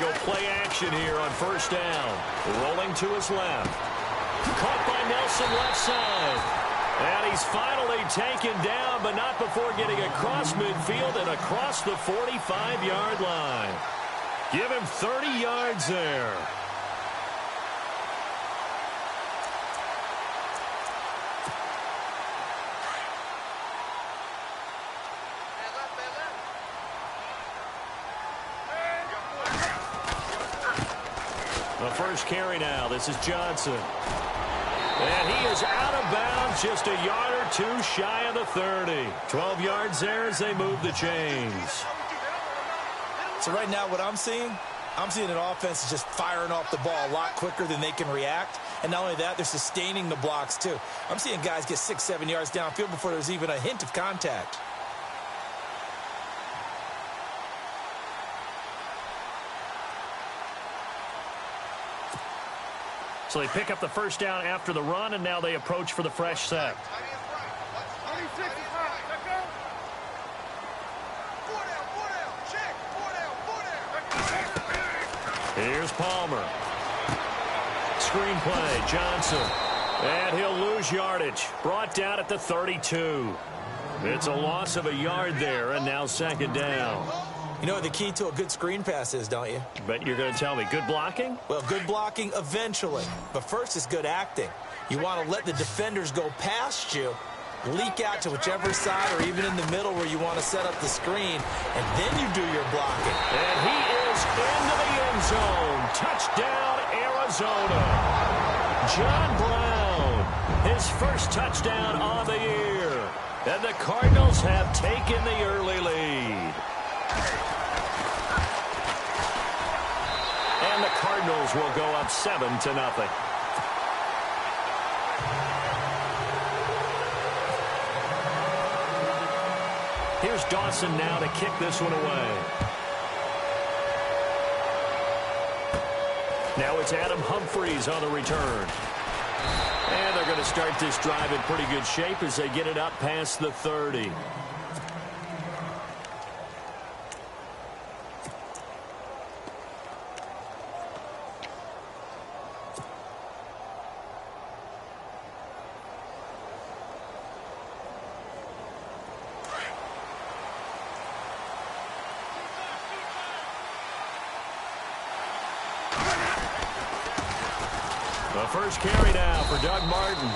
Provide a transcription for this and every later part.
go play action here on first down. Rolling to his left. Caught by Nelson left side. And he's finally taken down, but not before getting across midfield and across the 45-yard line. Give him 30 yards there. The first carry now. This is Johnson. And he is out of bounds, just a yard or two shy of the 30. 12 yards there as they move the chains. So right now what I'm seeing an offense is just firing off the ball a lot quicker than they can react. And not only that, they're sustaining the blocks too. I'm seeing guys get 6-7 yards downfield before there's even a hint of contact. So they pick up the first down after the run, and now they approach for the fresh set. Here's Palmer. Screen play, Johnson. And he'll lose yardage. Brought down at the 32. It's a loss of a yard there, and now second down. You know what the key to a good screen pass is, don't you? But you're going to tell me, good blocking? Well, good blocking eventually. But first is good acting. You want to let the defenders go past you, leak out to whichever side or even in the middle where you want to set up the screen, and then you do your blocking. And he is into the end zone. Touchdown, Arizona. John Brown, his first touchdown on the year. And the Cardinals have taken the early lead. And the Cardinals will go up 7-0. Here's Dawson now to kick this one away. Now it's Adam Humphries on the return. And they're going to start this drive in pretty good shape as they get it up past the 30. The first carry now for Doug Martin.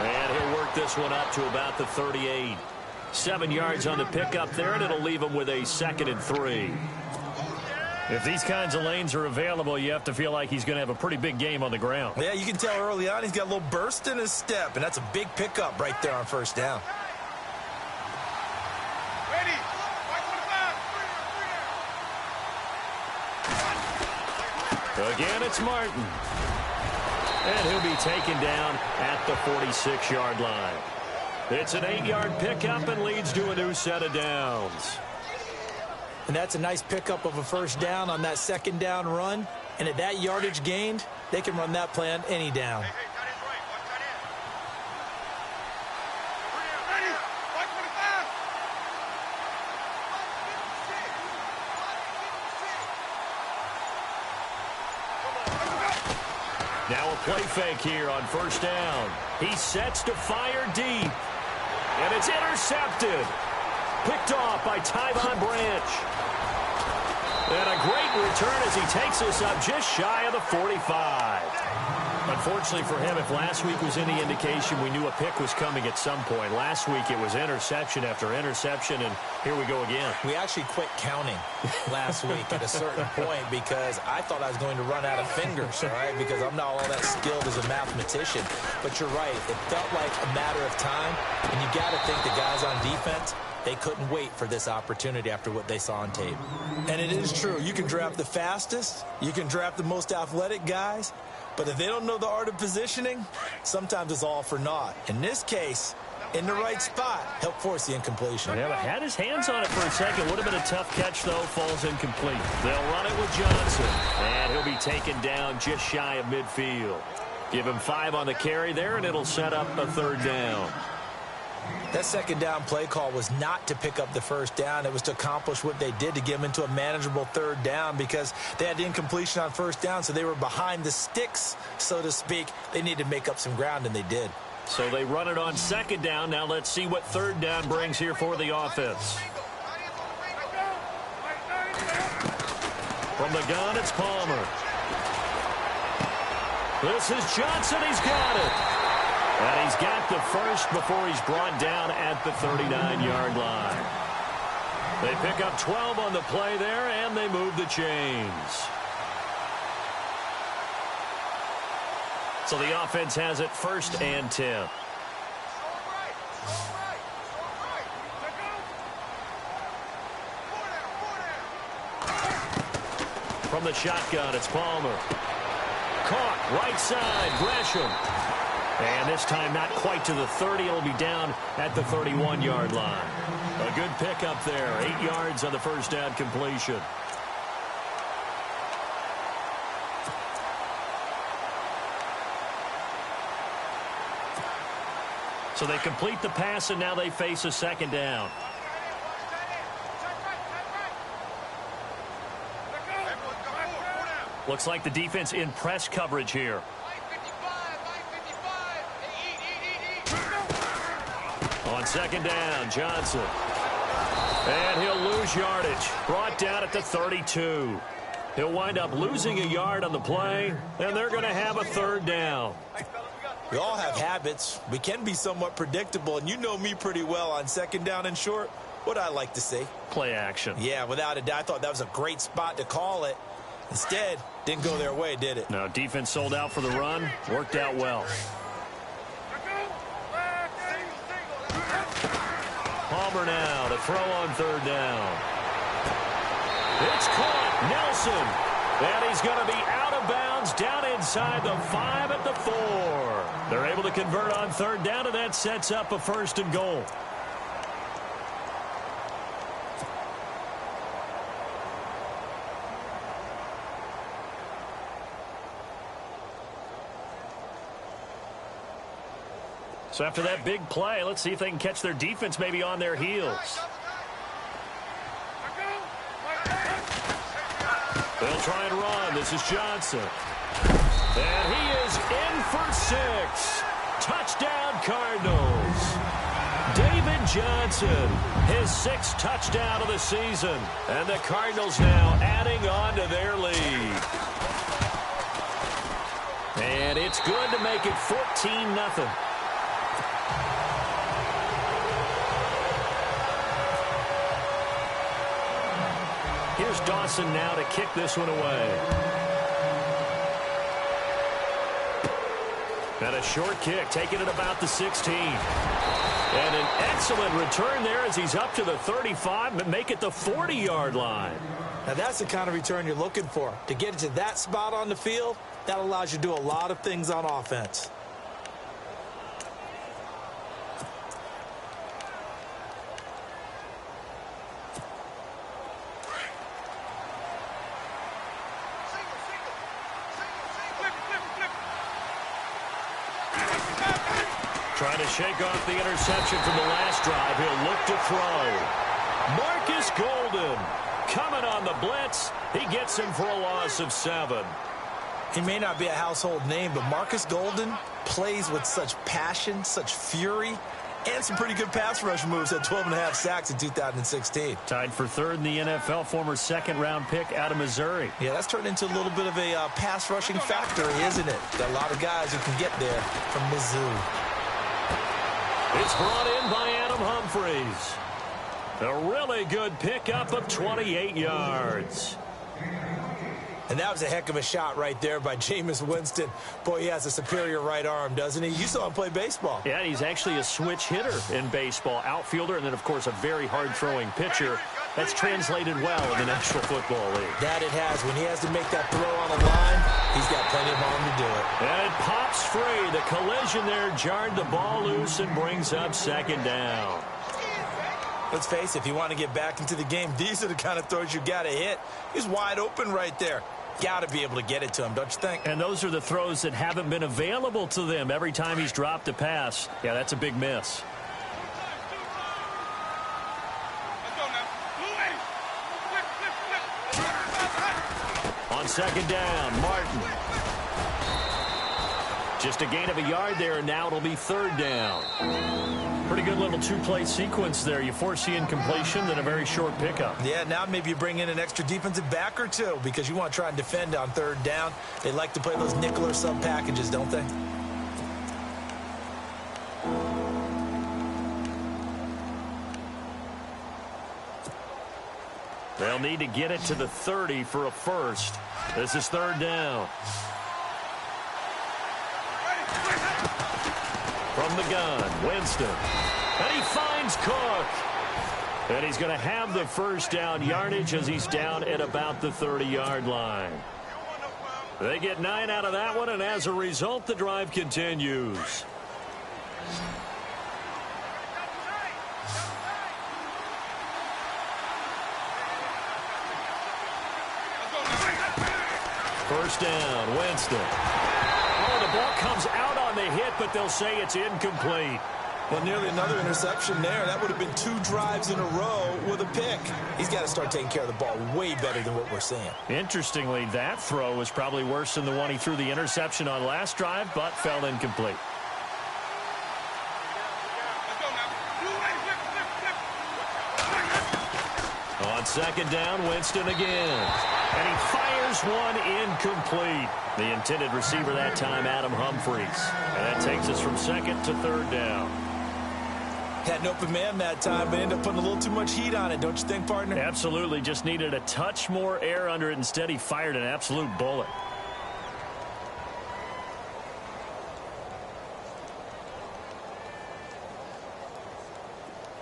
And he'll work this one up to about the 38. 7 yards on the pickup there, and it'll leave him with a 2nd and 3. If these kinds of lanes are available, you have to feel like he's going to have a pretty big game on the ground. Yeah, you can tell early on he's got a little burst in his step, and that's a big pickup right there on first down. Again, it's Martin. And he'll be taken down at the 46-yard line. It's an 8-yard pickup and leads to a new set of downs. And that's a nice pickup of a first down on that second down run. And at that yardage gained, they can run that play on any down. Now a play fake here on first down. He sets to fire deep. And it's intercepted. Picked off by Tyvon Branch. And a great return as he takes us up just shy of the 45. Unfortunately for him, if last week was any indication, we knew a pick was coming at some point. Last week it was interception after interception, and here we go again. We actually quit counting last week at a certain point because I thought I was going to run out of fingers, all right, because I'm not all that skilled as a mathematician. But you're right. It felt like a matter of time, and you got to think the guys on defense, they couldn't wait for this opportunity after what they saw on tape. And it is true. You can draft the fastest. You can draft the most athletic guys. But if they don't know the art of positioning, sometimes it's all for naught. In this case, in the right spot, help force the incompletion. Yeah, but had his hands on it for a second. Would have been a tough catch, though. Falls incomplete. They'll run it with Johnson. And he'll be taken down just shy of midfield. Give him 5 on the carry there, and it'll set up a third down. That second down play call was not to pick up the first down. It was to accomplish what they did, to get them into a manageable third down, because they had incompletion on first down, so they were behind the sticks, so to speak. They needed to make up some ground, and they did. So they run it on second down. Now let's see what third down brings here for the offense. From the gun, it's Palmer. This is Johnson. He's got it. And he's got the first before he's brought down at the 39-yard line. They pick up 12 on the play there, and they move the chains. So the offense has it 1st and 10. From the shotgun, it's Palmer. Caught, right side, Gresham. And this time not quite to the 30. It'll be down at the 31-yard line. A good pickup there. 8 yards on the first down completion. So they complete the pass, and now they face a second down. Looks like the defense in press coverage here. On second down, Johnson. And he'll lose yardage. Brought down at the 32. He'll wind up losing a yard on the play, and they're going to have a third down. We all have habits. We can be somewhat predictable, and you know me pretty well on second down and short. What I like to say? Play action. Yeah, without a doubt. I thought that was a great spot to call it. Instead, didn't go their way, did it? No, defense sold out for the run. Worked out well. Palmer now to throw on third down. It's caught. Nelson. And he's going to be out of bounds down inside the 5 at the 4. They're able to convert on third down, and that sets up a 1st and goal. So after that big play, let's see if they can catch their defense maybe on their heels. They'll try and run. This is Johnson. And he is in for 6. Touchdown, Cardinals. David Johnson, his 6th touchdown of the season. And the Cardinals now adding on to their lead. And it's good to make it 14-0. Here's Dawson now to kick this one away. And a short kick, taking it about the 16. And an excellent return there as he's up to the 35, but make it the 40-yard line. Now that's the kind of return you're looking for. To get to that spot on the field, that allows you to do a lot of things on offense. Trying to shake off the interception from the last drive. He'll look to throw. Marcus Golden coming on the blitz. He gets him for a loss of 7. He may not be a household name, but Marcus Golden plays with such passion, such fury, and some pretty good pass rush moves at 12.5 sacks in 2016. Tied for 3rd in the NFL, former 2nd-round pick out of Missouri. Yeah, that's turned into a little bit of a pass rushing factory, isn't it? Got a lot of guys who can get there from Mizzou. It's brought in by Adam Humphries. A really good pickup of 28 yards. And that was a heck of a shot right there by Jameis Winston. Boy, he has a superior right arm, doesn't he? You saw him play baseball. Yeah, he's actually a switch hitter in baseball. Outfielder, and then, of course, a very hard-throwing pitcher. That's translated well in the National Football League. That it has. When he has to make that throw on a line, he's got plenty of arm to do it. And it pops free. The collision there jarred the ball loose and brings up 2nd down. Let's face it, if you want to get back into the game, these are the kind of throws you got to hit. He's wide open right there. Got to be able to get it to him, don't you think? And those are the throws that haven't been available to them every time he's dropped a pass. Yeah, that's a big miss. On second down, Martin. Just a gain of a yard there, and now it'll be third down. Pretty good little two-play sequence there. You force the incompletion, then a very short pickup. Yeah, now maybe you bring in an extra defensive back or two because you want to try and defend on third down. They like to play those nickel or sub packages, don't they? They'll need to get it to the 30 for a first. This is third down. From the gun, Winston. And he finds Cook. And he's going to have the first down yardage as he's down at about the 30-yard line. They get 9 out of that one, and as a result, the drive continues. First down, Winston. Oh, the ball comes out on the hit, but they'll say it's incomplete. Well, nearly another interception there. That would have been 2 drives in a row with a pick. He's got to start taking care of the ball way better than what we're seeing. Interestingly, that throw was probably worse than the one he threw the interception on last drive, but fell incomplete. On second down, Winston again. And he fires one incomplete. The intended receiver that time, Adam Humphries. And that takes us from second to third down. Had an open man that time, but ended up putting a little too much heat on it, don't you think, partner? Absolutely. Just needed a touch more air under it. Instead, he fired an absolute bullet.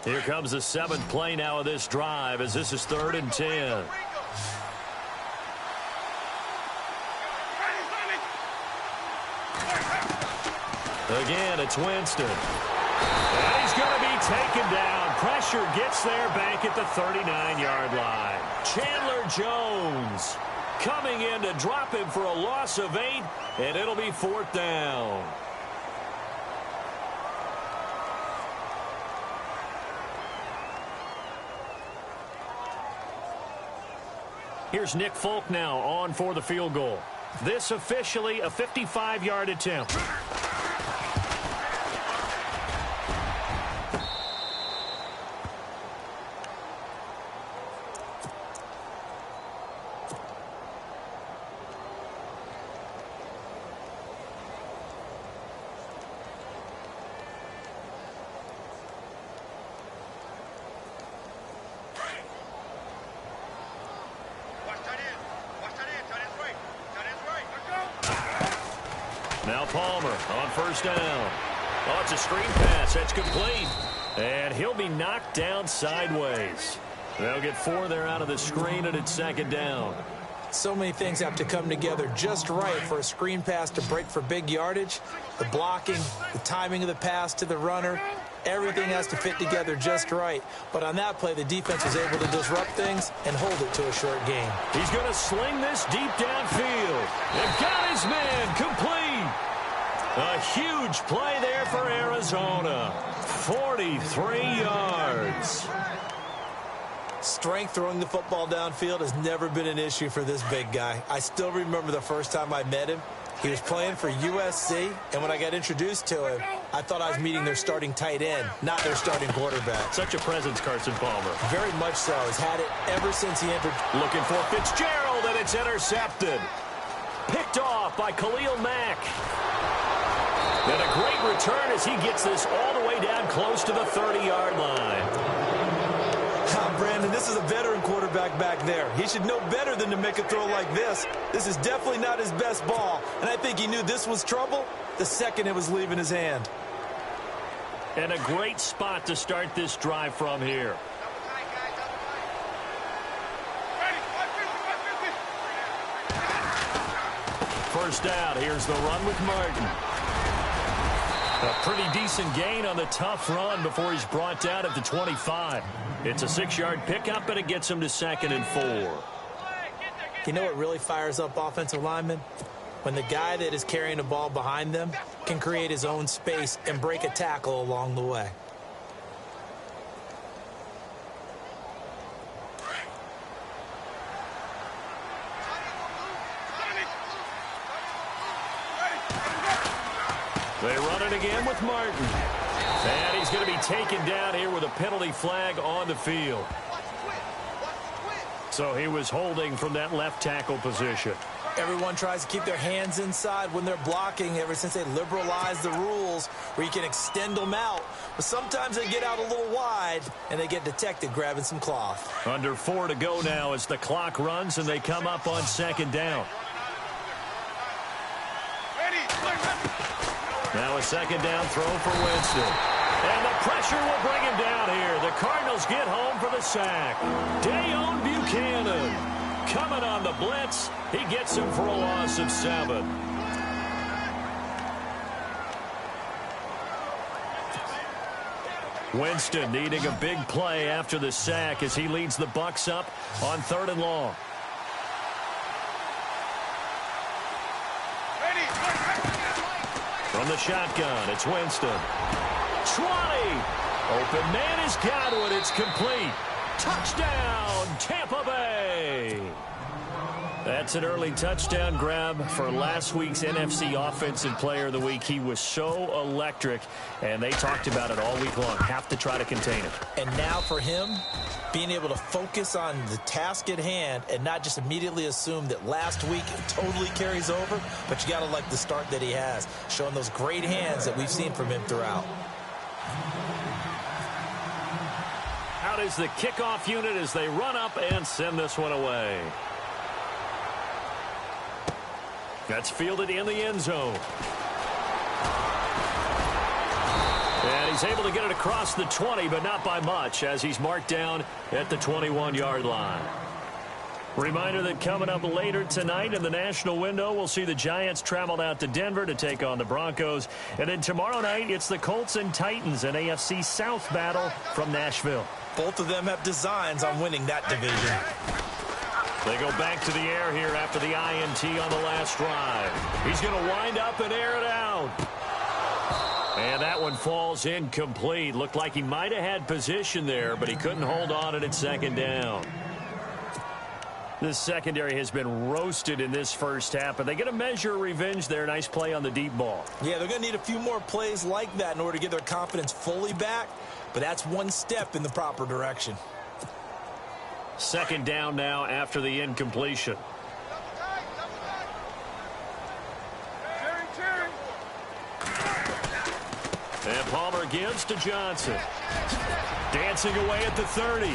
Here comes the 7th play now of this drive as this is 3rd and 10. Again, it's Winston. And he's going to be taken down. Pressure gets there back at the 39-yard line. Chandler Jones coming in to drop him for a loss of 8, and it'll be 4th down. Here's Nick Folk now on for the field goal. This officially a 55-yard attempt. Now Palmer on first down. Oh, it's a screen pass. That's complete. And he'll be knocked down sideways. They'll get 4 there out of the screen, and it's 2nd down. So many things have to come together just right for a screen pass to break for big yardage. The blocking, the timing of the pass to the runner, everything has to fit together just right. But on that play, the defense was able to disrupt things and hold it to a short game. He's going to sling this deep downfield. They've got his man complete. A huge play there for Arizona. 43 yards. Strength throwing the football downfield has never been an issue for this big guy. I still remember the first time I met him. He was playing for USC, and when I got introduced to him, I thought I was meeting their starting tight end, not their starting quarterback. Such a presence, Carson Palmer. Very much so. He's had it ever since he entered. Looking for Fitzgerald, and it's intercepted. Picked off by Khalil Mack. And a great return as he gets this all the way down close to the 30-yard line. Brandon, this is a veteran quarterback back there. He should know better than to make a throw like this. This is definitely not his best ball, and I think he knew this was trouble the second it was leaving his hand. And a great spot to start this drive from here. First down, here's the run with Martin. A pretty decent gain on the tough run before he's brought down at the 25. It's a 6-yard pickup, and it gets him to 2nd and 4. You know what really fires up offensive linemen? When the guy that is carrying the ball behind them can create his own space and break a tackle along the way. They run it again with Martin. And he's going to be taken down here with a penalty flag on the field. So he was holding from that left tackle position. Everyone tries to keep their hands inside when they're blocking ever since they liberalized the rules where you can extend them out. But sometimes they get out a little wide and they get detected grabbing some cloth. Under 4 to go now as the clock runs and they come up on second down. Now a second down throw for Winston. And the pressure will bring him down here. The Cardinals get home for the sack. Dayon Buchanan coming on the blitz. He gets him for a loss of 7. Winston needing a big play after the sack as he leads the Bucs up on 3rd and long. From the shotgun, it's Winston. 20. Open man is Godwin. It's complete. Touchdown, Tampa Bay. That's an early touchdown grab for last week's NFC Offensive Player of the Week. He was so electric, and they talked about it all week long. Have to try to contain him. And now for him, being able to focus on the task at hand and not just immediately assume that last week totally carries over, but you got to like the start that he has, showing those great hands that we've seen from him throughout. Out is the kickoff unit as they run up and send this one away. That's fielded in the end zone. And he's able to get it across the 20, but not by much, as he's marked down at the 21-yard line. Reminder that coming up later tonight in the national window, we'll see the Giants travel out to Denver to take on the Broncos. And then tomorrow night, it's the Colts and Titans, an AFC South battle from Nashville. Both of them have designs on winning that division. They go back to the air here after the INT on the last drive. He's going to wind up and air it out. And that one falls incomplete. Looked like he might have had position there, but he couldn't hold on at second down. This secondary has been roasted in this first half, but they get a measure of revenge there. Nice play on the deep ball. Yeah, they're going to need a few more plays like that in order to get their confidence fully back, but that's one step in the proper direction. Second down now after the incompletion. And Palmer gives to Johnson. Dancing away at the 30.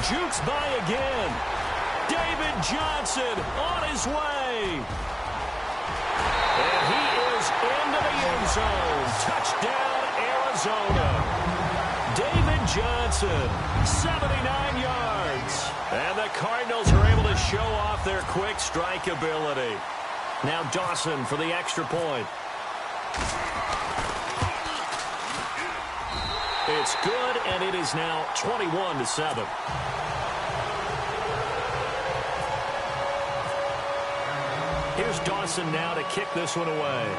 Jukes by again. David Johnson on his way. And he is into the end zone. Touchdown, Arizona. David Johnson, 79 yards. And the Cardinals are able to show off their quick strike ability. Now Dawson for the extra point. It's good, and it is now 21-7. Here's Dawson now to kick this one away.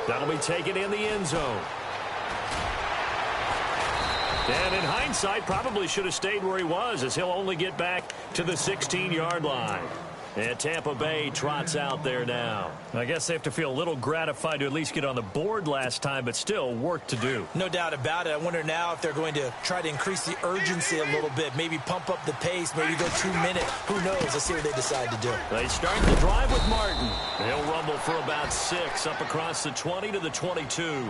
That'll be taken in the end zone. And in hindsight, probably should have stayed where he was, as he'll only get back to the 16-yard line. And Tampa Bay trots out there now. I guess they have to feel a little gratified to at least get on the board last time, but still work to do. No doubt about it. I wonder now if they're going to try to increase the urgency a little bit, maybe pump up the pace, maybe go 2 minutes. Who knows? Let's see what they decide to do. They start the drive with Martin. He'll rumble for about 6 up across the 20 to the 22.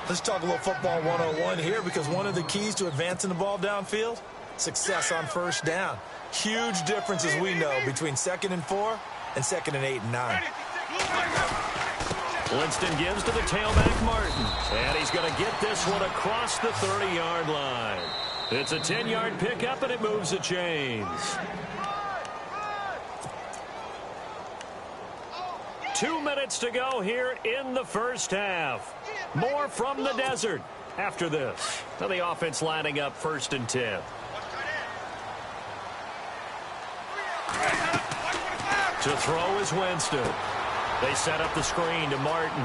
Let's talk a little football 101 here, because one of the keys to advancing the ball downfield, success on first down. Huge difference, as we know, between 2nd and 4 and 2nd and 8 and 9. Winston gives to the tailback Martin. And he's going to get this one across the 30-yard line. It's a 10-yard pickup, and it moves the chains. 2 minutes to go here in the first half. More from the desert after this. Now the offense lining up 1st and 10. To throw is Winston. They set up the screen to Martin.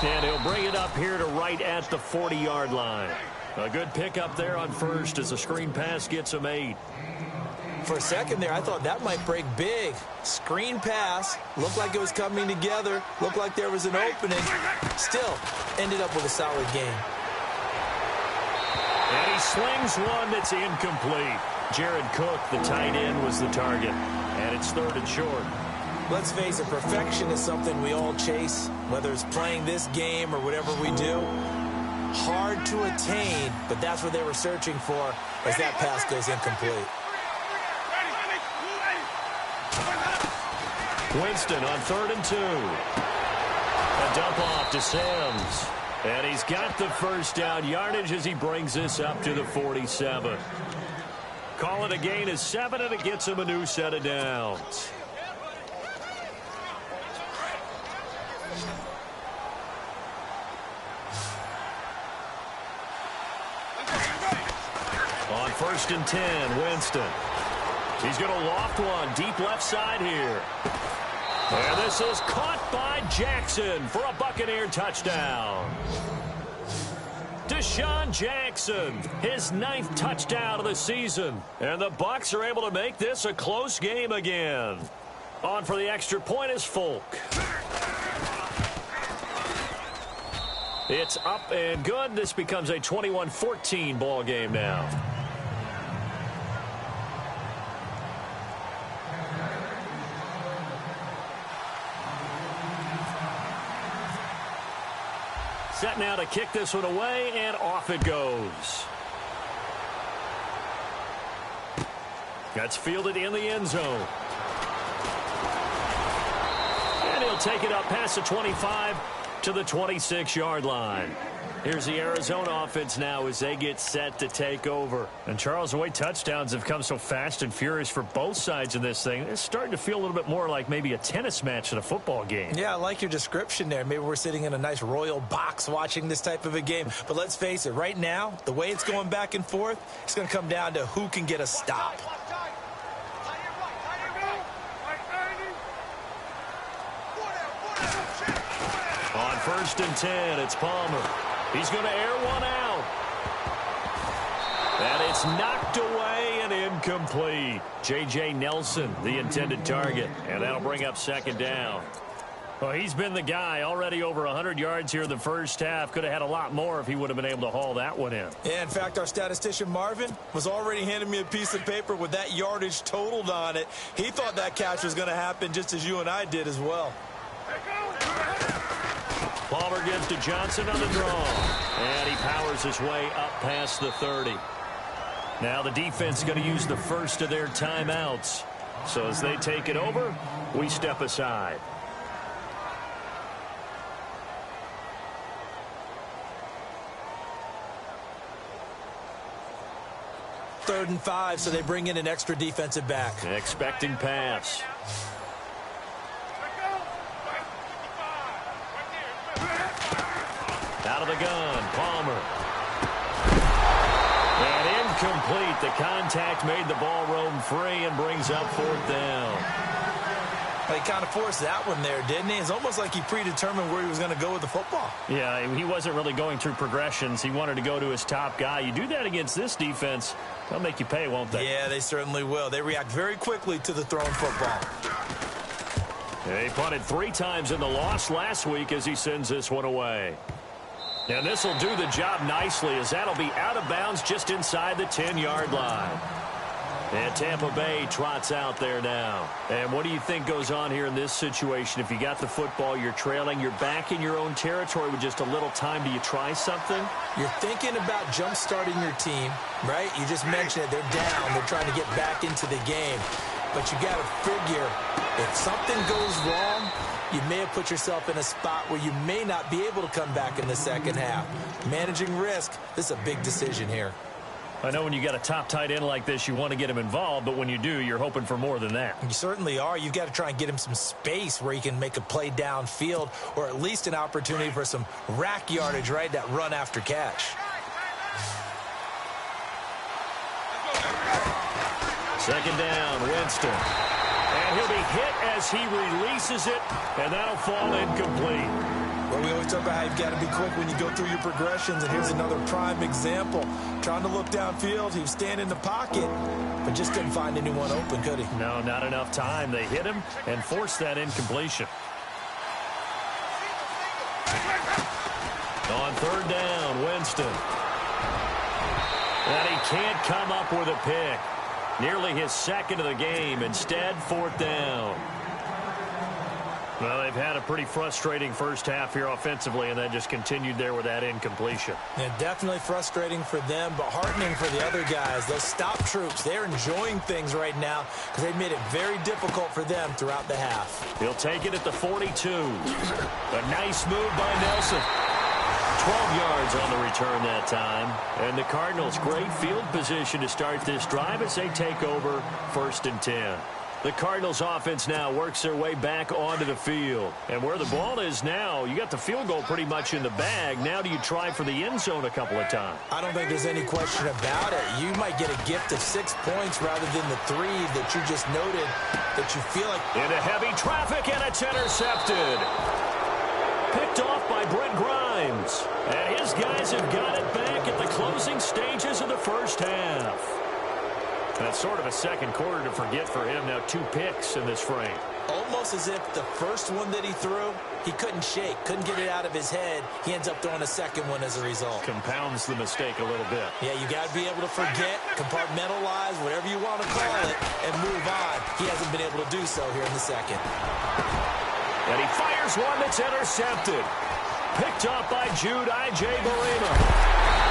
And he'll bring it up here to right at the 40-yard line. A good pickup there on first as the screen pass gets him 8. For a second there, I thought that might break big. Screen pass. Looked like it was coming together. Looked like there was an opening. Still, ended up with a solid game. And he slings one that's incomplete. Jared Cook, the tight end, was the target. And it's 3rd and short. Let's face it, perfection is something we all chase, whether it's playing this game or whatever we do. Hard to attain, but that's what they were searching for as that pass goes incomplete. Winston on 3rd and 2. A dump off to Sims. And he's got the first down yardage as he brings this up to the 47. Call it a gain of 7, and it gets him a new set of downs. On 1st and 10, Winston. He's going to loft one deep left side here. And this is caught by Jackson for a Buccaneer touchdown. Deshaun Jackson, his 9th touchdown of the season. And the Bucs are able to make this a close game again. On for the extra point is Folk. It's up and good. This becomes a 21-14 ball game now. Set now to kick this one away, and off it goes. That's fielded in the end zone. And he'll take it up past the 25 to the 26-yard line. Here's the Arizona offense now as they get set to take over. And, Charles, the way touchdowns have come so fast and furious for both sides of this thing, it's starting to feel a little bit more like maybe a tennis match than a football game. Yeah, I like your description there. Maybe we're sitting in a nice royal box watching this type of a game. But let's face it, right now, the way it's going back and forth, it's going to come down to who can get a stop. On 1st and 10, it's Palmer. He's going to air one out. And it's knocked away and incomplete. J.J. Nelson, the intended target. And that'll bring up 2nd down. Well, he's been the guy. Already over 100 yards here in the first half. Could have had a lot more if he would have been able to haul that one in. Yeah, in fact, our statistician Marvin was already handing me a piece of paper with that yardage totaled on it. He thought that catch was going to happen just as you and I did as well. Palmer gives to Johnson on the draw. And he powers his way up past the 30. Now the defense is going to use the first of their timeouts. So as they take it over, we step aside. Third and 5, so they bring in an extra defensive back. Expecting pass. Out of the gun, Palmer. And incomplete. The contact made the ball roam free and brings up 4th down. He kind of forced that one there, didn't he? It's almost like he predetermined where he was going to go with the football. Yeah, he wasn't really going through progressions. He wanted to go to his top guy. You do that against this defense, they'll make you pay, won't they? Yeah, they certainly will. They react very quickly to the thrown football. He punted 3 times in the loss last week as he sends this one away. And this will do the job nicely as that'll be out of bounds just inside the 10-yard line. And Tampa Bay trots out there now. And what do you think goes on here in this situation? If you got the football, you're trailing, you're back in your own territory with just a little time. Do you try something? You're thinking about jump-starting your team, right? You just mentioned it. They're down. They're trying to get back into the game. But you got to figure if something goes wrong, you may have put yourself in a spot where you may not be able to come back in the second half. Managing risk, this is a big decision here. I know when you got a top tight end like this, you want to get him involved, but when you do, you're hoping for more than that. You certainly are. You've got to try and get him some space where he can make a play downfield or at least an opportunity for some rack yardage, right? That run after catch. Second down, Winston. And he'll be hit as he releases it, and that'll fall incomplete. Well, we always talk about how you've got to be quick when you go through your progressions, and here's another prime example. Trying to look downfield, he was standing in the pocket, but just couldn't find anyone open, could he? No, not enough time. They hit him and forced that incompletion. On third down, Winston. And he can't come up with a pick. Nearly his second of the game. Instead, fourth down. Well, they've had a pretty frustrating first half here offensively, and that just continued there with that incompletion. Yeah, definitely frustrating for them, but heartening for the other guys. Those stop troops, they're enjoying things right now because they've made it very difficult for them throughout the half. He'll take it at the 42. A nice move by Nelson. 12 yards on the return that time. And the Cardinals, great field position to start this drive as they take over 1st and 10. The Cardinals offense now works their way back onto the field. And where the ball is now, you got the field goal pretty much in the bag. Now do you try for the end zone a couple of times? I don't think there's any question about it. You might get a gift of 6 points rather than the 3 that you just noted that you feel like. Into heavy traffic, and it's intercepted. Picked off by Brent Grimes. And his guys have got it back at the closing stages of the first half. That's sort of a second quarter to forget for him. Now 2 picks in this frame. Almost as if the first one that he threw, he couldn't shake, couldn't get it out of his head. He ends up throwing a second one as a result. Compounds the mistake a little bit. Yeah, you got to be able to forget, compartmentalize, whatever you want to call it, and move on. He hasn't been able to do so here in the second. And he fires one that's intercepted. Picked up by Jude I.J. Barima.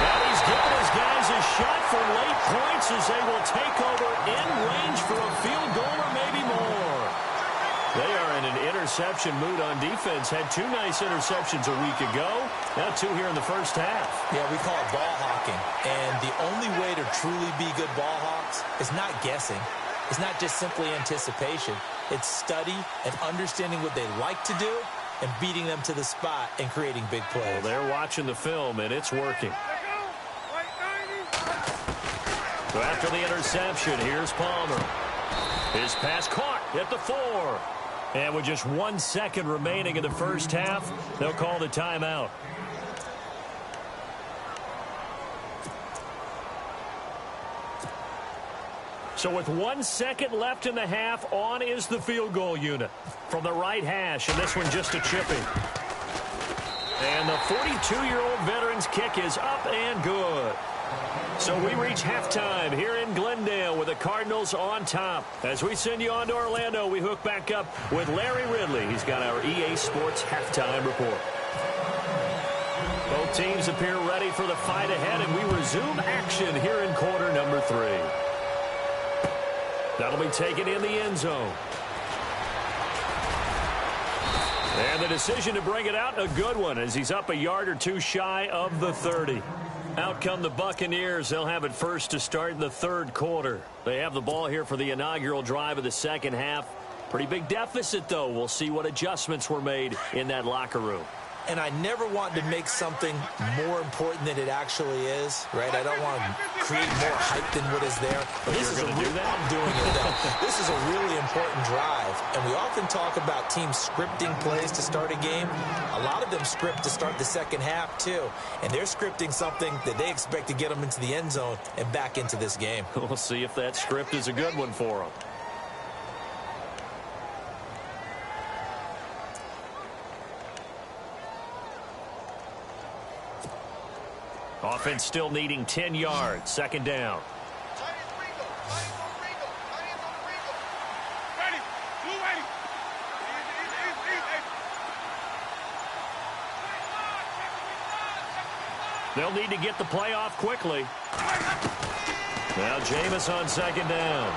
And he's given his guys a shot for late points as they will take over in range for a field goal or maybe more. They are in an interception mood on defense. Had 2 nice interceptions a week ago. Now 2 here in the first half. Yeah, we call it ball hawking. And the only way to truly be good ball hawks is not guessing. It's not just simply anticipation. It's study and understanding what they like to do and beating them to the spot and creating big plays. Well, they're watching the film, and it's working. So after the interception, here's Palmer. His pass caught at the 4. And with just 1 second remaining in the first half, they'll call the timeout. So with 1 second left in the half, on is the field goal unit from the right hash, and this one just a chipping. And the 42-year-old veteran's kick is up and good. So we reach halftime here in Glendale with the Cardinals on top. As we send you on to Orlando, we hook back up with Larry Ridley. He's got our EA Sports halftime report. Both teams appear ready for the fight ahead, and we resume action here in quarter number 3. That'll be taken in the end zone. And the decision to bring it out, a good one, as he's up a yard or 2 shy of the 30. Out come the Buccaneers. They'll have it first to start in the 3rd quarter. They have the ball here for the inaugural drive of the second half. Pretty big deficit, though. We'll see what adjustments were made in that locker room. And I never want to make something more important than it actually is, right? I don't want to create more hype than what is there. But this is I'm doing it, though. This is a really important drive. And we often talk about teams scripting plays to start a game. A lot of them script to start the second half, too. And they're scripting something that they expect to get them into the end zone and back into this game. We'll see if that script is a good one for them. Offense still needing 10 yards. Second down. They'll need to get the play off quickly. Now Jameis on second down.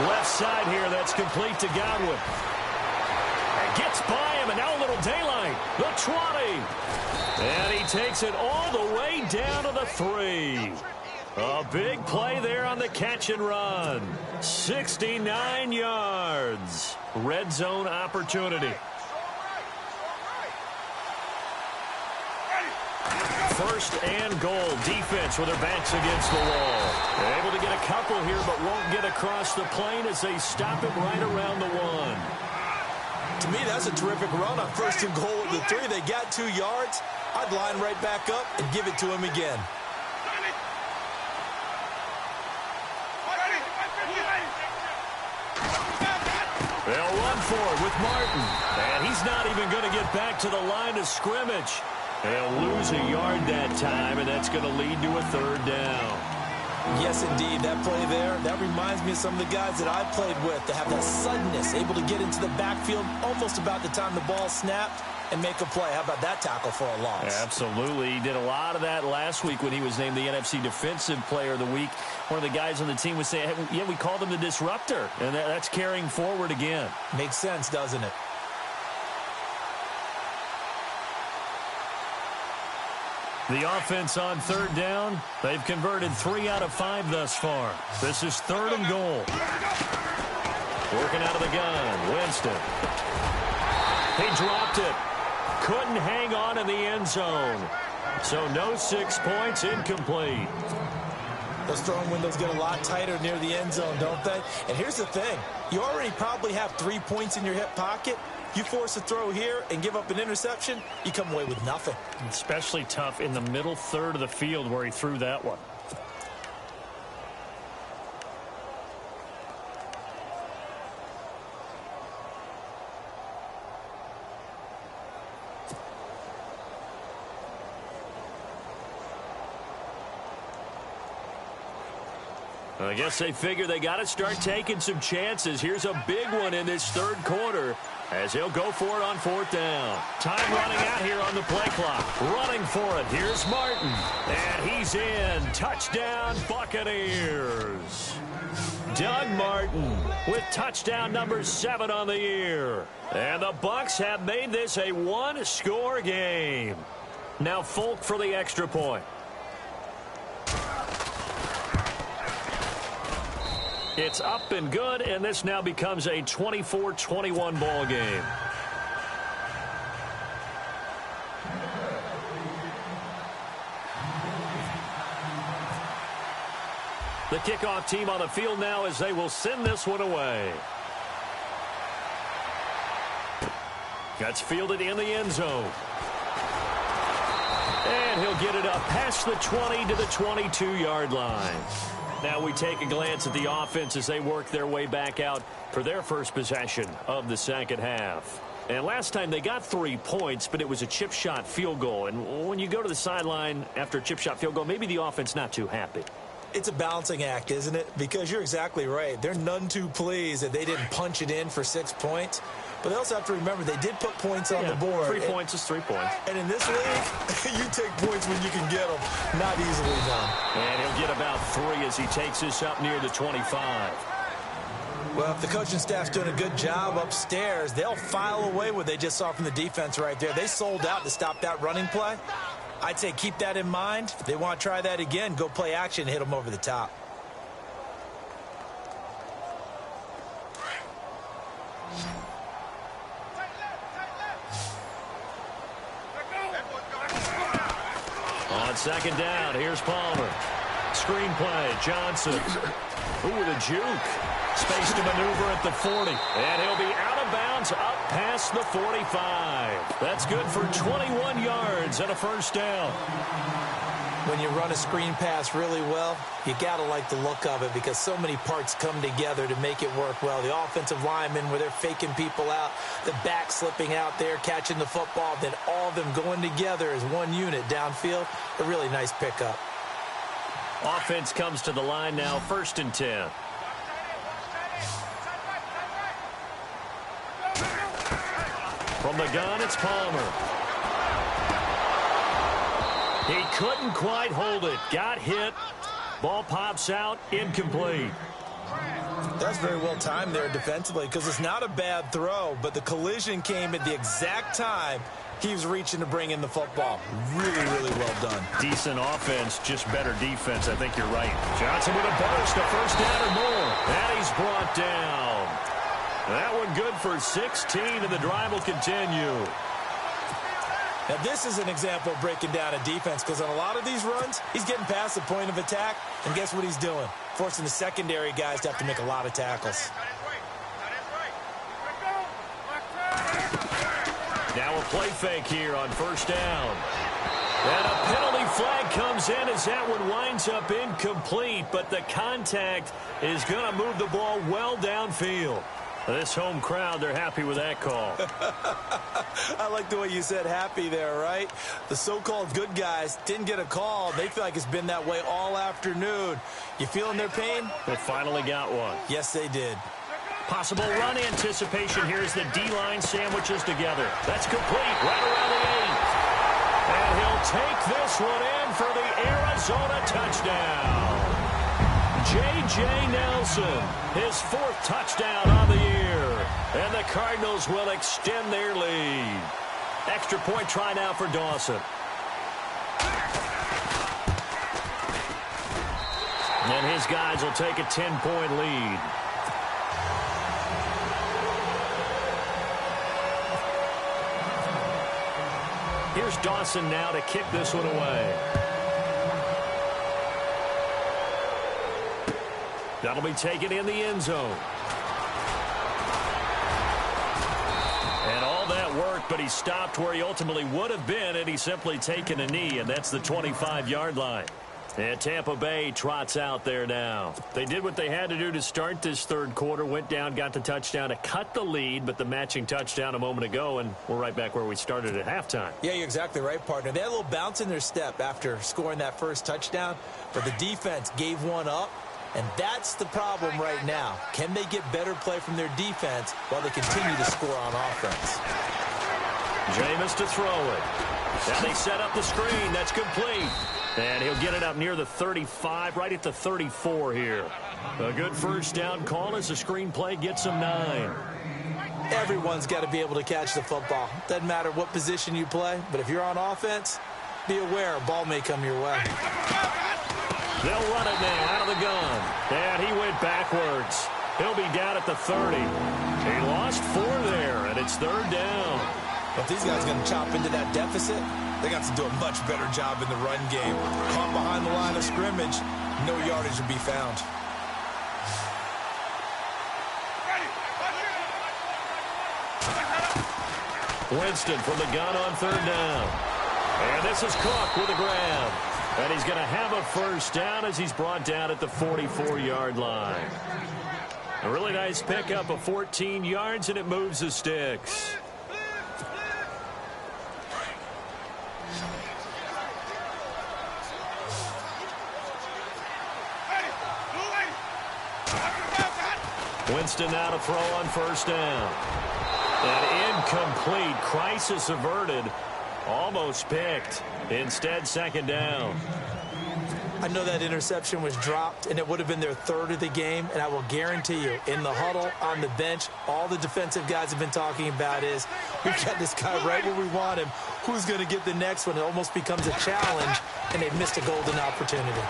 Left side here, that's complete to Godwin. And gets by him, and now a little daylight. The 20. And he takes it all the way down to the 3. A big play there on the catch and run. 69 yards. Red zone opportunity. First and goal. Defense with their backs against the wall. They're able to get a couple here, but won't get across the plane as they stop it right around the 1. To me, that's a terrific run on 1st and goal at the 3. They got 2 yards. I'd line right back up and give it to him again. They'll run for it with Martin. And he's not even going to get back to the line of scrimmage. They'll lose a yard that time, and that's going to lead to a 3rd down. Yes, indeed. That play there, that reminds me of some of the guys that I played with that have that suddenness, able to get into the backfield almost about the time the ball snapped and make a play. How about that tackle for a loss? Absolutely. He did a lot of that last week when he was named the NFC Defensive Player of the Week. One of the guys on the team was saying, hey, yeah, we called him the disruptor, and that's carrying forward again. Makes sense, doesn't it? The offense on 3rd down, they've converted 3 out of 5 thus far. This is 3rd and goal. Working out of the gun, Winston. He dropped it. Couldn't hang on in the end zone. So no 6 points, incomplete. Those throwing windows get a lot tighter near the end zone, don't they? And here's the thing. You already probably have 3 points in your hip pocket. You force a throw here and give up an interception, you come away with nothing. Especially tough in the middle third of the field where he threw that one. I guess they figure they got to start taking some chances. Here's a big one in this 3rd quarter as he'll go for it on 4th down. Time running out here on the play clock. Running for it. Here's Martin. And he's in. Touchdown, Buccaneers. Doug Martin with touchdown number 7 on the year. And the Bucs have made this a 1-score game. Now Folk for the extra point. It's up and good, and this now becomes a 24-21 ball game. The kickoff team on the field now as they will send this one away. That's fielded in the end zone. And he'll get it up past the 20 to the 22-yard line. Now we take a glance at the offense as they work their way back out for their first possession of the second half. And last time they got 3 points, but it was a chip shot field goal. And when you go to the sideline after a chip shot field goal, maybe the offense not too happy. It's a balancing act, isn't it? Because you're exactly right. They're none too pleased that they didn't punch it in for 6 points. But they also have to remember they did put points on the board. 3 points is 3 points. And in this league, you take points when you can get them. Not easily done. And he'll get about 3 as he takes this up near the 25. Well, if the coaching staff's doing a good job upstairs, they'll file away what they just saw from the defense right there. They sold out to stop that running play. I'd say keep that in mind. If they want to try that again, go play action and hit them over the top. On second down, here's Palmer. Screen play, Johnson. Ooh, with a juke. Space to maneuver at the 40. And he'll be out of bounds up past the 45. That's good for 21 yards and a first down. When you run a screen pass really well, you got to like the look of it because so many parts come together to make it work well. The offensive linemen where they're faking people out, the back slipping out there, catching the football, then all of them going together as one unit downfield. A really nice pickup. Offense comes to the line now, 1st and 10. From the gun, it's Palmer. He couldn't quite hold it. Got hit. Ball pops out. Incomplete. That's very well timed there defensively because it's not a bad throw, but the collision came at the exact time he was reaching to bring in the football. Really, really well done. Decent offense, just better defense. I think you're right. Johnson with a burst, a first down or more. And he's brought down. That one good for 16, and the drive will continue. Now, this is an example of breaking down a defense because on a lot of these runs, he's getting past the point of attack, and guess what he's doing? Forcing the secondary guys to have to make a lot of tackles. play fake here on first down. And a penalty flag comes in as that one winds up incomplete, but the contact is going to move the ball well downfield. This home crowd, they're happy with that call. I like the way you said happy there, right? The so-called good guys didn't get a call. They feel like it's been that way all afternoon. You feeling their pain? They finally got one. Yes, they did. Possible run anticipation here as the D-line sandwiches together. That's complete right around the 8. And he'll take this one in for the Arizona touchdown. J.J. Nelson, his 4th touchdown on the year. And the Cardinals will extend their lead. Extra point try now for Dawson. And his guys will take a 10-point lead. Here's Dawson now to kick this one away. That'll be taken in the end zone. And all that work, but he stopped where he ultimately would have been had he simply taken a knee, and that's the 25-yard line. And Tampa Bay trots out there now. They did what they had to do to start this third quarter, went down, got the touchdown to cut the lead, but the matching touchdown a moment ago, and we're right back where we started at halftime. Yeah, you're exactly right, partner. They had a little bounce in their step after scoring that first touchdown, but the defense gave one up, and that's the problem right now. Can they get better play from their defense while they continue to score on offense? Jameis to throw it. Now they set up the screen. That's complete. And he'll get it up near the 35, right at the 34 here. A good first down call as the screen play gets him 9. Everyone's got to be able to catch the football. Doesn't matter what position you play, but if you're on offense, be aware a ball may come your way. They'll run it now out of the gun. And he went backwards. He'll be down at the 30. He lost 4 there, and it's 3rd down. If these guys are going to chop into that deficit, they got to do a much better job in the run game. Caught behind the line of scrimmage, no yardage to be found. Winston from the gun on 3rd down. And this is Cook with a grab. And he's going to have a first down as he's brought down at the 44-yard line. A really nice pickup of 14 yards, and it moves the sticks. Winston now to throw on first down. An incomplete. Crisis averted. Almost picked. Instead, 2nd down. I know that interception was dropped, and it would have been their 3rd of the game, and I will guarantee you, in the huddle, on the bench, all the defensive guys have been talking about is, we've got this guy right where we want him. Who's going to get the next one? It almost becomes a challenge, and they've missed a golden opportunity.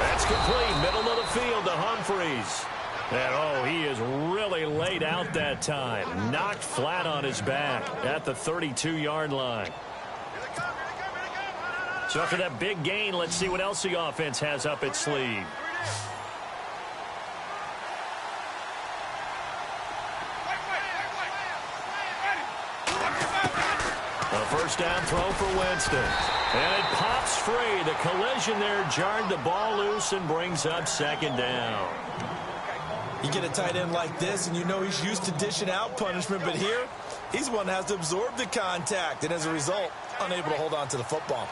That's complete. Middle of the field to Humphreys. And, he is really laid out that time. Knocked flat on his back at the 32-yard line. So after that big gain, let's see what else the offense has up its sleeve. A first down throw for Winston. And it pops free. The collision there jarred the ball loose and brings up 2nd down. You get a tight end like this, and you know he's used to dishing out punishment, but here, he's the one that has to absorb the contact, and as a result, unable to hold on to the football.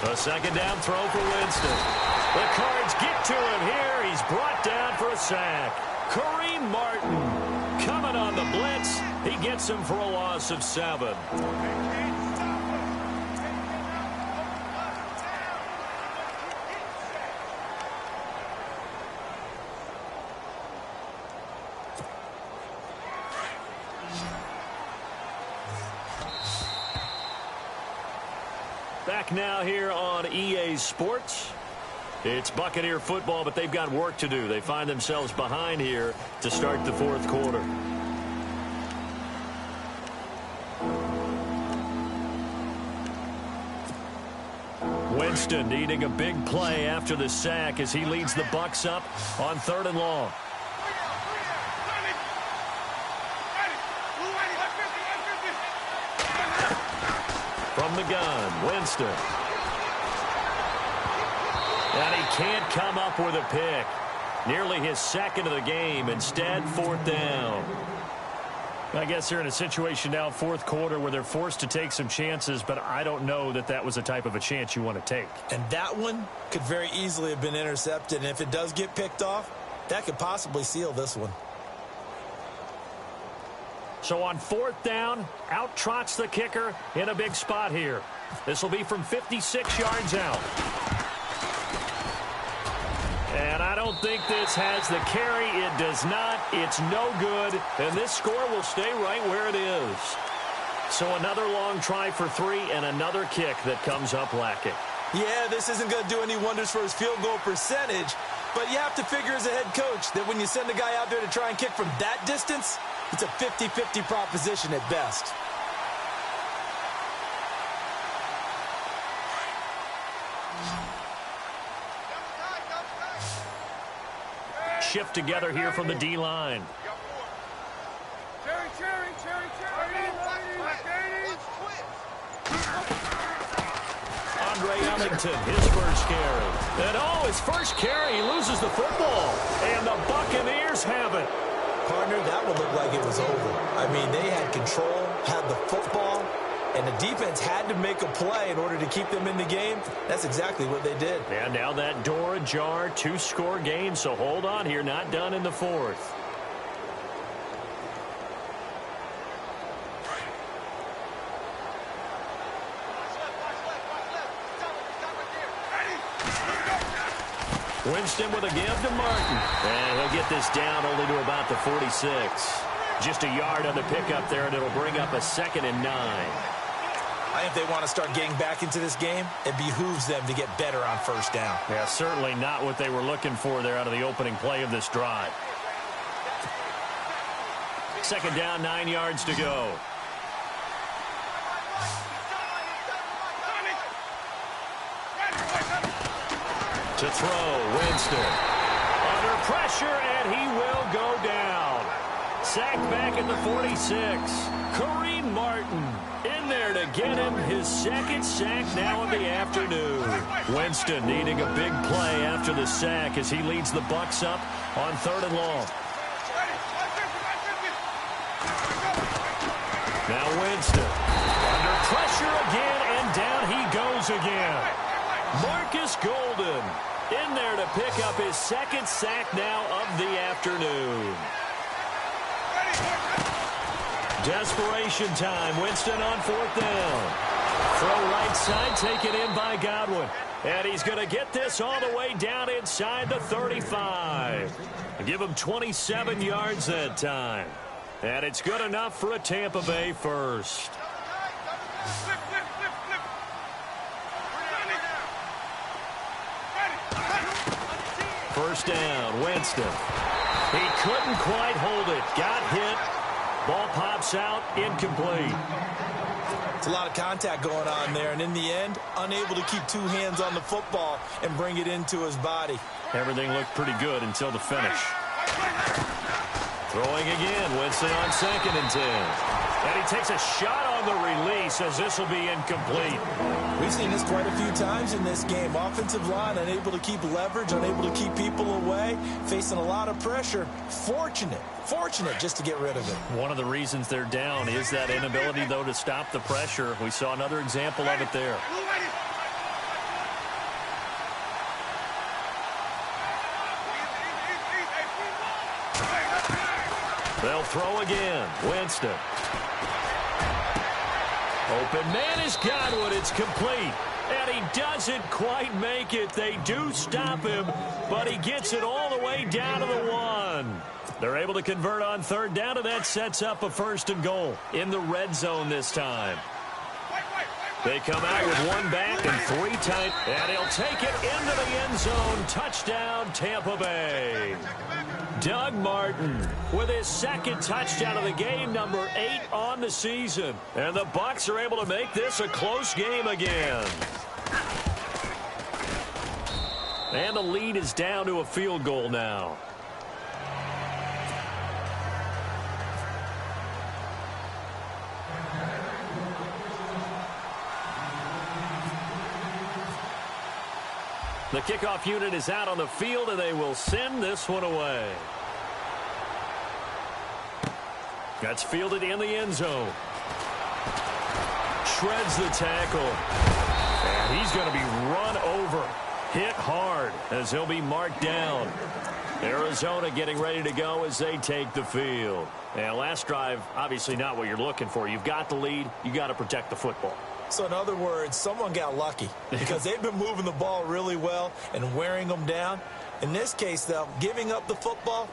A 2nd down throw for Winston. The Cards get to him here. He's brought down for a sack. Kareem Martin coming on the blitz. He gets him for a loss of 7. Back now here on EA Sports. It's Buccaneer football, but they've got work to do. They find themselves behind here to start the 4th quarter. Winston needing a big play after the sack as he leads the Bucs up on 3rd and long. From the gun, Winston. And he can't come up with a pick. Nearly his second of the game. Instead, 4th down. I guess they're in a situation now, 4th quarter, where they're forced to take some chances, but I don't know that that was the type of a chance you want to take. And that one could very easily have been intercepted, and if it does get picked off, that could possibly seal this one. So on 4th down, out trots the kicker in a big spot here. This will be from 56 yards out. And I don't think this has the carry. It does not. It's no good. And this score will stay right where it is. So another long try for 3 and another kick that comes up lacking. Yeah, this isn't going to do any wonders for his field goal percentage. But you have to figure as a head coach that when you send a guy out there to try and kick from that distance, it's a 50-50 proposition at best. Shift together here from the D-line. Andre Ellington, his first carry. And his first carry, he loses the football. And the Buccaneers have it. Partner, that would look like it was over. I mean, they had control, had the football, and the defense had to make a play in order to keep them in the game. That's exactly what they did. And now that door ajar, 2-score game, so hold on here, not done in the 4th. Winston with a give to Martin. And he'll get this down only to about the 46. Just a yard on the pickup there, and it'll bring up a 2nd and 9. I think they want to start getting back into this game. It behooves them to get better on 1st down. Yeah, certainly not what they were looking for there out of the opening play of this drive. 2nd down, 9 yards to go. To throw, Winston. Under pressure, and he will go down. Sacked back at the 46. Kareem Martin in there to get him his 2nd sack now of the afternoon. Winston needing a big play after the sack as he leads the Bucs up on 3rd and long. Now Winston under pressure again, and down he goes again. Marcus Golden in there to pick up his 2nd sack now of the afternoon. Desperation time. Winston on 4th down. Throw right side, taken in by Godwin. And he's going to get this all the way down inside the 35. Give him 27 yards that time. And it's good enough for a Tampa Bay first. First down, Winston. He couldn't quite hold it. Got hit. Ball pops out, incomplete. It's a lot of contact going on there, and in the end, unable to keep 2 hands on the football and bring it into his body. Everything looked pretty good until the finish. Throwing again, Winston on 2nd and 10. And he takes a shot on the release as this will be incomplete. We've seen this quite a few times in this game. Offensive line unable to keep leverage, unable to keep people away, facing a lot of pressure. Fortunate just to get rid of it. One of the reasons they're down is that inability, though, to stop the pressure. We saw another example of it there. They'll throw again. Winston. Open man is Godwin. It's complete. And he doesn't quite make it. They do stop him, but he gets it all the way down to the 1. They're able to convert on 3rd down, and that sets up a 1st and goal in the red zone this time. They come out with 1 back and 3 tight, and he'll take it into the end zone. Touchdown, Tampa Bay. Doug Martin with his 2nd touchdown of the game, number 8 on the season. And the Bucs are able to make this a close game again. And the lead is down to a field goal now. The kickoff unit is out on the field, and they will send this one away. That's fielded in the end zone. Shreds the tackle. And he's going to be run over. Hit hard as he'll be marked down. Arizona getting ready to go as they take the field. And last drive, obviously not what you're looking for. You've got the lead. You got to protect the football. So in other words, someone got lucky because they've been moving the ball really well and wearing them down. In this case, though, giving up the football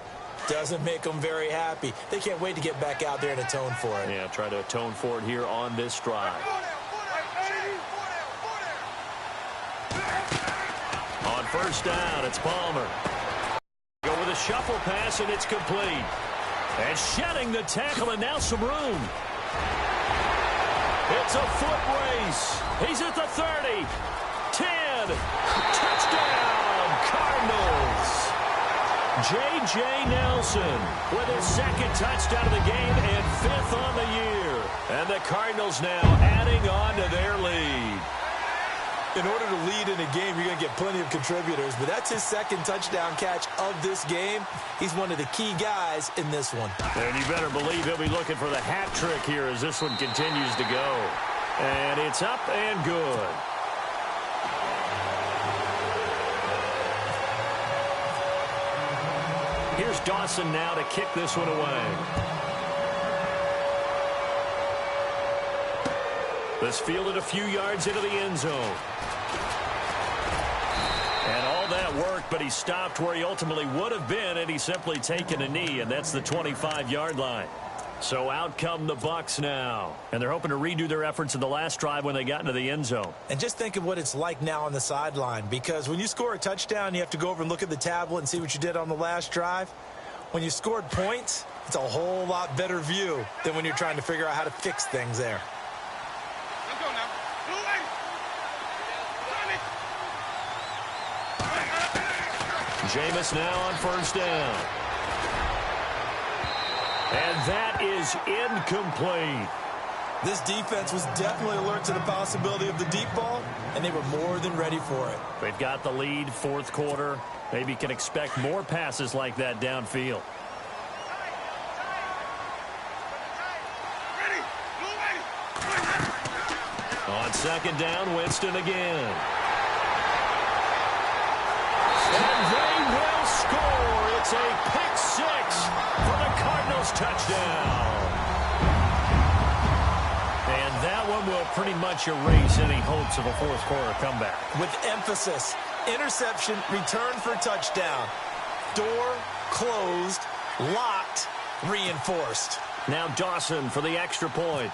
doesn't make them very happy. They can't wait to get back out there and atone for it. Yeah, try to atone for it here on this drive. On first down, it's Palmer. Go with a shuffle pass, and it's complete. And shedding the tackle, and now some room. It's a foot race. He's at the 30. 10. Touchdown, Cardinals. J.J. Nelson with his second touchdown of the game and 5th on the year. And the Cardinals now adding on to their lead. In order to lead in a game, you're going to get plenty of contributors, but that's his second touchdown catch of this game. He's one of the key guys in this one. And you better believe he'll be looking for the hat trick here as this one continues to go. And it's up and good. Here's Dawson now to kick this one away. This fielded a few yards into the end zone. And all that worked, but he stopped where he ultimately would have been, and he's simply taken a knee, and that's the 25-yard line. So out come the Bucs now. And they're hoping to redo their efforts in the last drive when they got into the end zone. And just think of what it's like now on the sideline, because when you score a touchdown, you have to go over and look at the tablet and see what you did on the last drive. When you scored points, it's a whole lot better view than when you're trying to figure out how to fix things there. Jameis now on first down. And that is incomplete. This defense was definitely alert to the possibility of the deep ball, and they were more than ready for it. They've got the lead, fourth quarter. Maybe can expect more passes like that downfield. On second down, Winston again. And they will score. It's a pick six for the Cardinals touchdown. And that one will pretty much erase any hopes of a fourth quarter comeback. With emphasis, interception, return for touchdown. Door closed, locked, reinforced. Now Dawson for the extra point.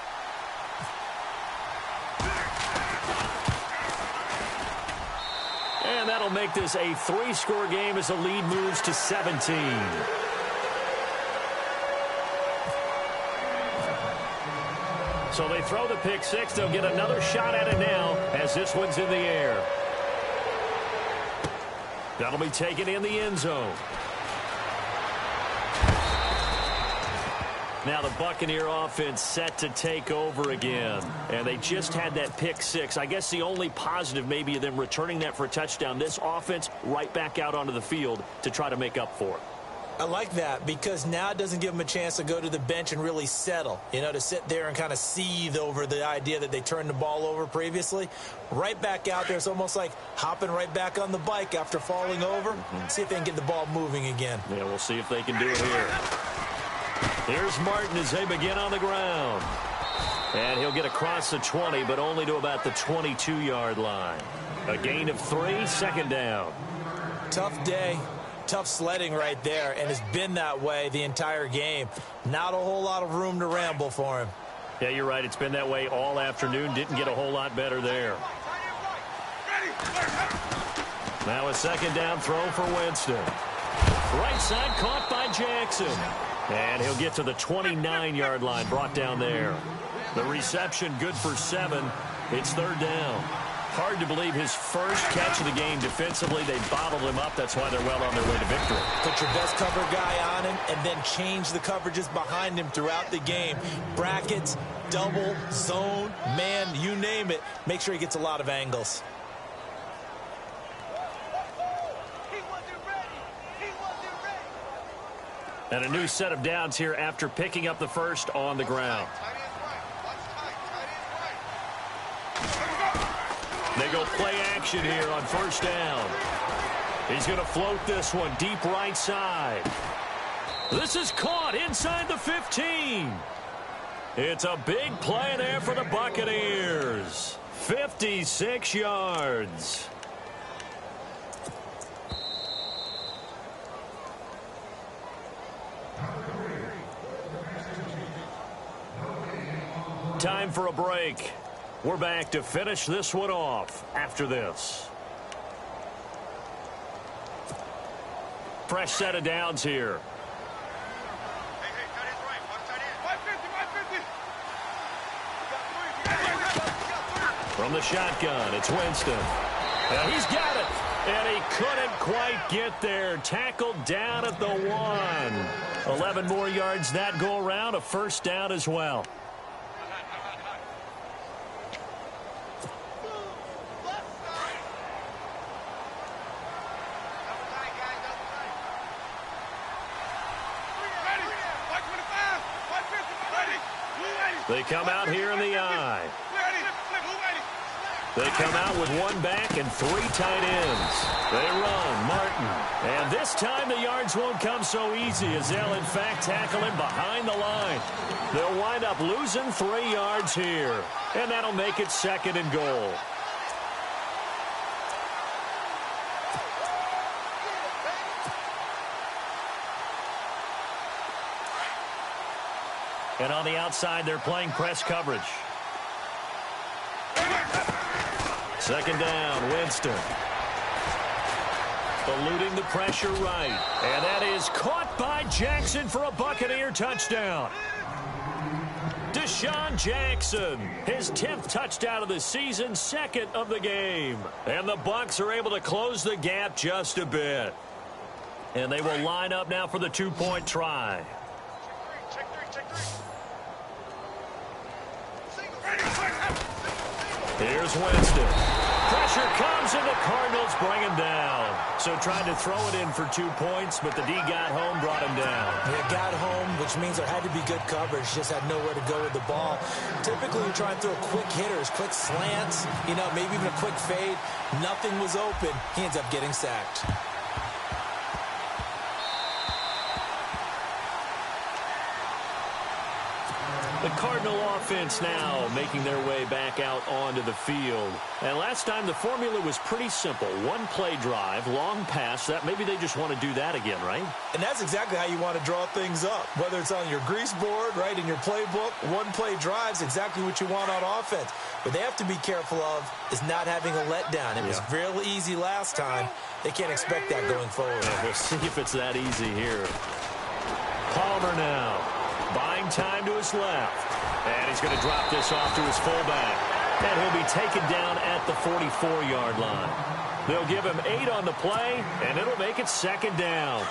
And that'll make this a 3-score game as the lead moves to 17. So they throw the pick six. They'll get another shot at it now as this one's in the air. That'll be taken in the end zone. Now the Buccaneer offense set to take over again. And they just had that pick six. I guess the only positive maybe of them returning that for a touchdown. This offense right back out onto the field to try to make up for it. I like that because now it doesn't give them a chance to go to the bench and really settle. You know, to sit there and kind of seethe over the idea that they turned the ball over previously. Right back out there. It's almost like hopping right back on the bike after falling over. See if they can get the ball moving again. Yeah, we'll see if they can do it here. Here's Martin as they begin on the ground. And he'll get across the 20, but only to about the 22-yard line. A gain of 3, second down. Tough day. Tough sledding right there, and it's been that way the entire game. Not a whole lot of room to ramble for him. Yeah, you're right. It's been that way all afternoon. Didn't get a whole lot better there. Now a second down throw for Winston. Right side caught by Jackson. And he'll get to the 29-yard line, brought down there. The reception good for 7. It's third down. Hard to believe his first catch of the game defensively. They bottled him up. That's why they're well on their way to victory. Put your best cover guy on him and then change the coverages behind him throughout the game. Brackets, double, zone, man, you name it. Make sure he gets a lot of angles. And a new set of downs here after picking up the first on the ground. They go play action here on first down. He's going to float this one deep right side. This is caught inside the 15. It's a big play there for the Buccaneers. 56 yards. Time for a break. We're back to finish this one off after this. Fresh set of downs here. From the shotgun, it's Winston. And he's got it. And he couldn't quite get there. Tackled down at the 1. 11 more yards that go around. A first down as well. They come out here in the eye. They come out with one back and 3 tight ends. They run, Martin. And this time the yards won't come so easy as they'll, in fact, tackle him behind the line. They'll wind up losing 3 yards here. And that'll make it 2nd and goal. And on the outside, they're playing press coverage. 2nd down, Winston. Eluding the pressure right. And that is caught by Jackson for a Buccaneer touchdown. Deshaun Jackson, his 10th touchdown of the season, 2nd of the game. And the Bucs are able to close the gap just a bit. And they will line up now for the 2-point try. Here's Winston. Pressure comes, and the Cardinals bring him down. So tried to throw it in for 2 points, but the D got home, brought him down. Yeah, got home, which means there had to be good coverage. Just had nowhere to go with the ball. Typically, you're trying to throw quick hitters, quick slants, maybe even a quick fade. Nothing was open. He ends up getting sacked. The Cardinal offense now making their way back out onto the field. And last time the formula was pretty simple. 1-play drive, long pass. That maybe they just want to do that again, right? And that's exactly how you want to draw things up. Whether it's on your grease board, right, in your playbook, 1-play drive's exactly what you want on offense. What they have to be careful of is not having a letdown. It was real easy last time. They can't expect that going forward. We'll see if it's that easy here. Palmer now. Buying time to his left. And he's going to drop this off to his fullback. And he'll be taken down at the 44-yard line. They'll give him 8 on the play, and it'll make it 2nd down.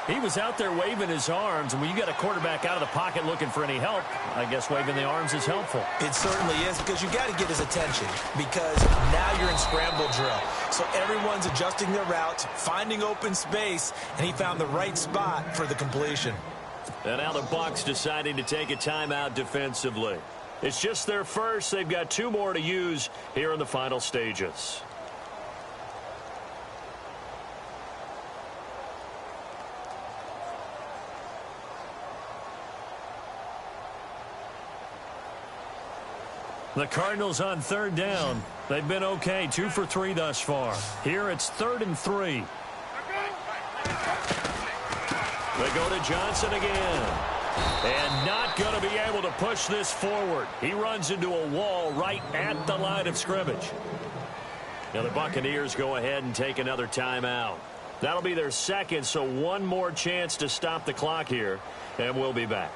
He was out there waving his arms, and when you got a quarterback out of the pocket looking for any help, I guess waving the arms is helpful. It certainly is, because you got to get his attention, because now you're in scramble drill. So everyone's adjusting their routes, finding open space, and he found the right spot for the completion. And now the Bucs deciding to take a timeout defensively. It's just their first. They've got 2 more to use here in the final stages. The Cardinals on 3rd down. They've been okay, 2 for 3 thus far. Here it's 3rd and 3. They go to Johnson again. And not going to be able to push this forward. He runs into a wall right at the line of scrimmage. Now the Buccaneers go ahead and take another timeout. That'll be their 2nd, so 1 more chance to stop the clock here. And we'll be back.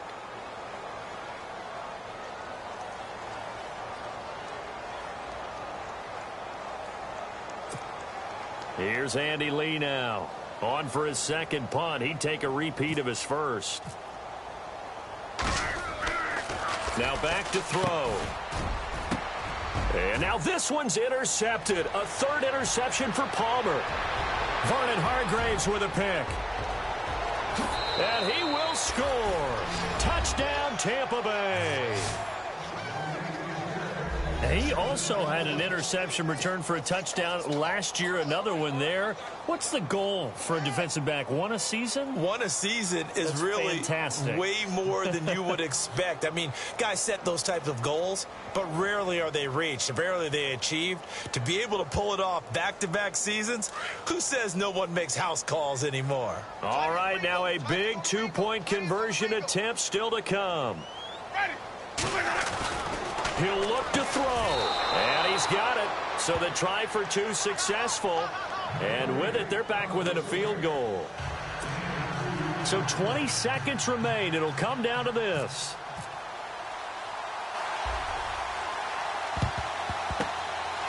Here's Andy Lee now. On for his second punt. He'd take a repeat of his first. Now back to throw. And now this one's intercepted. A third interception for Palmer. Vernon Hargraves with a pick. And he will score. Touchdown, Tampa Bay. He also had an interception return for a touchdown last year. Another one there. What's the goal for a defensive back? One a season? One a season is That's really fantastic. Way more than you would expect. I mean, guys set those types of goals, but rarely are they reached. Rarely are they achieved. To be able to pull it off back-to-back seasons, who says no one makes house calls anymore? All right, now a big two-point conversion attempt still to come. He'll look to throw, and he's got it. So the try for two successful, and with it, they're back within a field goal. So 20 seconds remain. It'll come down to this.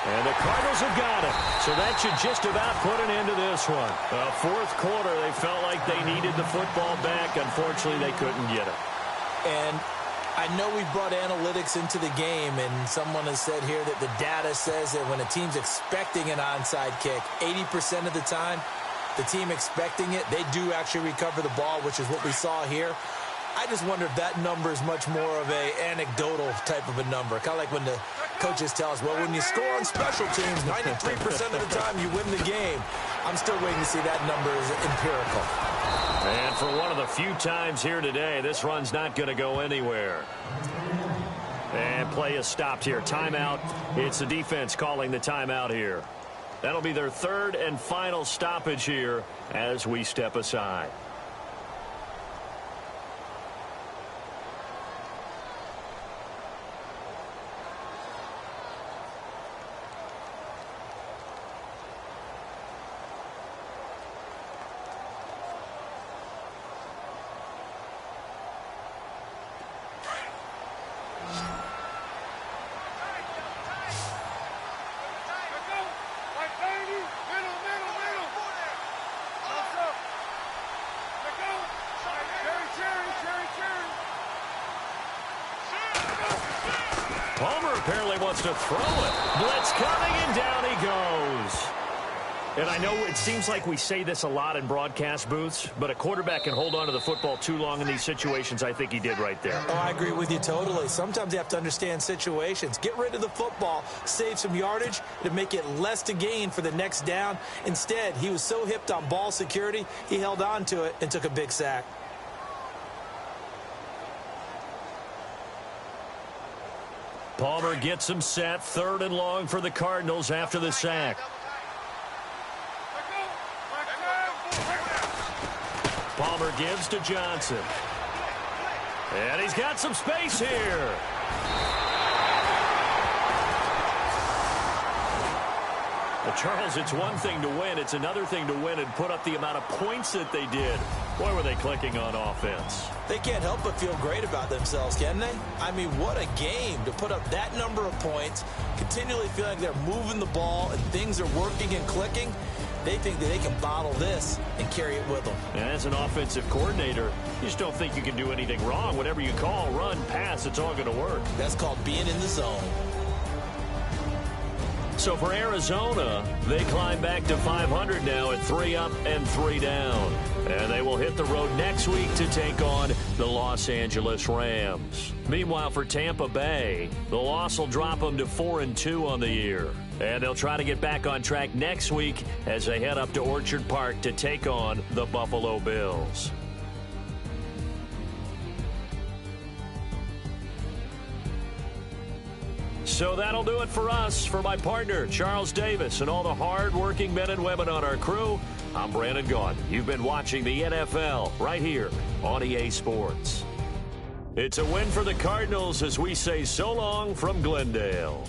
And the Cardinals have got it. So that should just about put an end to this one. Fourth quarter, they felt like they needed the football back. Unfortunately, they couldn't get it. And I know we brought analytics into the game, and someone has said here that the data says that when a team's expecting an onside kick, 80% of the time, the team expecting it, they do actually recover the ball, which is what we saw here. I just wonder if that number is much more of a anecdotal type of a number. Kind of like when the coaches tell us, well, when you score on special teams, 93% of the time you win the game. I'm still waiting to see that number is empirical. And for one of the few times here today, this run's not going to go anywhere. And play is stopped here. Timeout. It's the defense calling the timeout here. That'll be their third and final stoppage here as we step aside. Palmer apparently wants to throw it. Blitz coming, and down he goes. And I know it seems like we say this a lot in broadcast booths, but a quarterback can hold on to the football too long in these situations. I think he did right there. Oh, I agree with you totally. Sometimes you have to understand situations. Get rid of the football, save some yardage to make it less to gain for the next down. Instead, he was so hipped on ball security, he held on to it and took a big sack. Palmer gets him set. Third and long for the Cardinals after the sack. Palmer gives to Johnson. And he's got some space here. Well, Charles, it's one thing to win. It's another thing to win and put up the amount of points that they did. Boy, were they clicking on offense. They can't help but feel great about themselves, can they? I mean, what a game to put up that number of points, continually feel like they're moving the ball and things are working and clicking. They think that they can bottle this and carry it with them. And as an offensive coordinator, you just don't think you can do anything wrong. Whatever you call, run, pass, it's all going to work. That's called being in the zone. So for Arizona, they climb back to 500 now at 3 up and 3 down. And they will hit the road next week to take on the Los Angeles Rams. Meanwhile, for Tampa Bay, the loss will drop them to 4-2 on the year. And they'll try to get back on track next week as they head up to Orchard Park to take on the Buffalo Bills. So that'll do it for us. For my partner, Charles Davis, and all the hard-working men and women on our crew, I'm Brandon Gaudin. You've been watching the NFL right here on EA Sports. It's a win for the Cardinals as we say so long from Glendale.